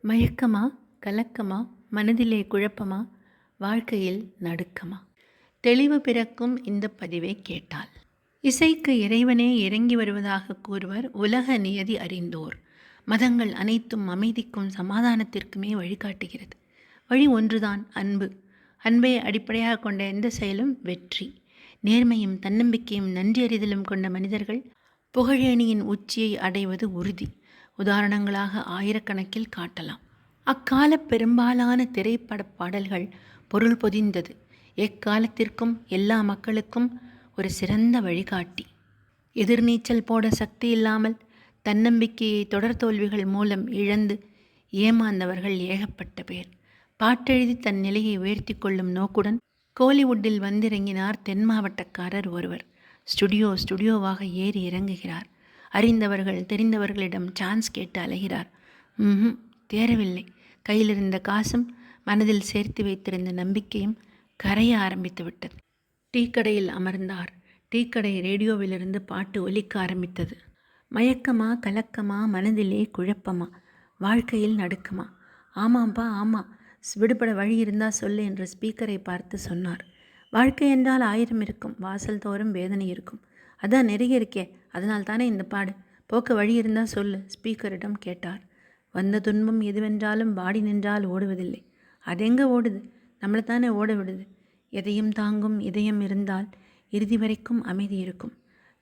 மயக்கமா, கலக்கமா, மனதிலே குழப்பமா, வாழ்க்கையில் நடுக்கமா? தெளிவு பிறக்கும் இந்த பதிவை கேட்டால். இசைக்கு இறைவனே இறங்கி வருவதாக கூறுவர் உலக நியதி அறிந்தோர். மதங்கள் அனைத்தும் அமைதிக்கும் சமாதானத்திற்குமே வழிகாட்டுகிறது. வழி ஒன்றுதான், அன்பு. அன்பை அடிப்படையாக கொண்ட எந்த செயலும் வெற்றி. நேர்மையும் தன்னம்பிக்கையும் நன்றியறிதலும் கொண்ட மனிதர்கள் புகழேணியின் உச்சியை அடைவது உறுதி. உதாரணங்களாக ஆயிரக்கணக்கில் காட்டலாம். அக்கால பெரும்பாலான திரைப்பட பாடல்கள் பொருள் பொதிந்தது. எக்காலத்திற்கும் எல்லா மக்களுக்கும் ஒரு சிறந்த வழிகாட்டி. எதிர்நீச்சல் போட சக்தி இல்லாமல் தன்னம்பிக்கையை தொடர் தோல்விகள் மூலம் இழந்து ஏமாந்தவர்கள் ஏகப்பட்ட பேர். பாட்டெழுதி தன் நிலையை உயர்த்தி கொள்ளும் நோக்குடன் கோலிவுட்டில் வந்திறங்கினார் தென் மாவட்டக்காரர் ஒருவர். ஸ்டுடியோவாக ஏறி இறங்குகிறார். அறிந்தவர்கள் தெரிந்தவர்களிடம் சான்ஸ் கேட்டு அலைகிறார். தேரவில்லை. கையில் இருந்த காசும் மனதில் சேர்த்து வைத்திருந்த நம்பிக்கையும் கரைய ஆரம்பித்து விட்டது. டீ கடையில் அமர்ந்தார். டீக்கடை ரேடியோவிலிருந்து பாட்டு ஒலிக்க ஆரம்பித்தது. மயக்கமா, கலக்கமா, மனதிலே குழப்பமா, வாழ்க்கையில் நடுக்கமா? ஆமாம்பா ஆமாம், விடுபட வழி இருந்தால் சொல்லு என்று ஸ்பீக்கரை பார்த்து சொன்னார். வாழ்க்கை என்றால் 1000 இருக்கும், வாசல் தோறும் வேதனை இருக்கும். அதான் நிறைய இருக்கே, அதனால் தானே இந்த பாடு. போக்க வழி இருந்தால் சொல்லு, ஸ்பீக்கரிடம் கேட்டார். வந்த துன்பம் எதுவென்றாலும் வாடி நின்றால் ஓடுவதில்லை. அதெங்கே ஓடுது? நம்மளை தானே ஓட விடுது. எதையும் தாங்கும் இதயம் இருந்தால் இறுதி வரைக்கும் அமைதி இருக்கும்.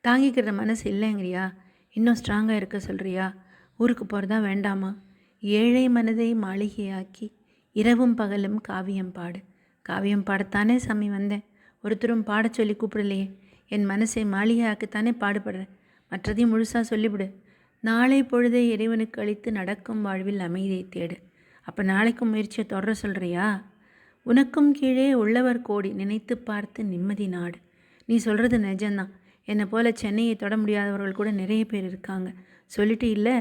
தாங்கிக்கிற மனசு இல்லைங்கிறியா? இன்னும் ஸ்ட்ராங்காக இருக்க சொல்கிறியா? ஊருக்கு போகிறதா வேண்டாமா? ஏழை மனதை மாளிகையாக்கி இரவும் பகலும் காவியம் பாடு. காவியம் பாடத்தானே சாமி வந்தேன். ஒருத்தரும் பாடச் சொல்லி கூப்பிடலையே. என் மனசை மாளிகையாக்கத்தானே பாடுபடுறேன். மற்றதையும் முழுசாக சொல்லிவிடு. நாளை பொழுதை இறைவனுக்கு அளித்து நடக்கும் வாழ்வில் அமைதியை தேடு. அப்போ நாளைக்கும் முயற்சியை தொடர சொல்கிறியா? உனக்கும் கீழே உள்ளவர் கோடி, நினைத்து பார்த்து நிம்மதி நாடு. நீ சொல்கிறது நிஜம்தான். என்னை போல் சென்னையை தொட முடியாதவர்கள் கூட நிறைய பேர் இருக்காங்க. சொல்லிட்டு இல்லை,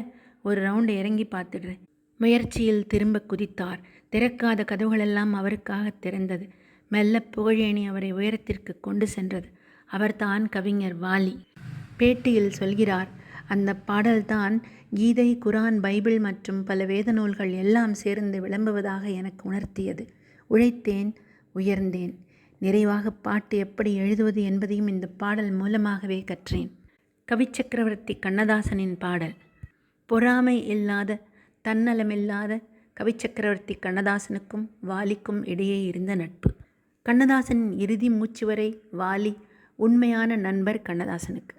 ஒரு ரவுண்டு இறங்கி பார்த்துடுறேன். முயற்சியில் திரும்ப குதித்தார். திறக்காத கதவுகளெல்லாம் அவருக்காக திறந்தது. மெல்ல புகழேணி அவரை உயரத்திற்கு கொண்டு சென்றது. அவர்தான் கவிஞர் வாலி. பேட்டியில் சொல்கிறார், அந்த பாடல்தான் கீதை, குரான், பைபிள் மற்றும் பல வேத நூல்கள் எல்லாம் சேர்ந்து விளம்புவதாக எனக்கு உணர்த்தியது. உழைத்தேன், உயர்ந்தேன். நிறைவாக பாட்டு எப்படி எழுதுவது என்பதையும் இந்த பாடல் மூலமாகவே கற்றேன். கவிச்சக்கரவர்த்தி கண்ணதாசனின் பாடல். பொறாமை இல்லாத, தன்னலமில்லாத கவிச்சக்கரவர்த்தி கண்ணதாசனுக்கும் வாலிக்கும் இடையே இருந்த நட்பு. கண்ணதாசனின் இறுதி மூச்சு வரை வாலி உண்மையான நண்பர் கண்ணதாசனுக்கு.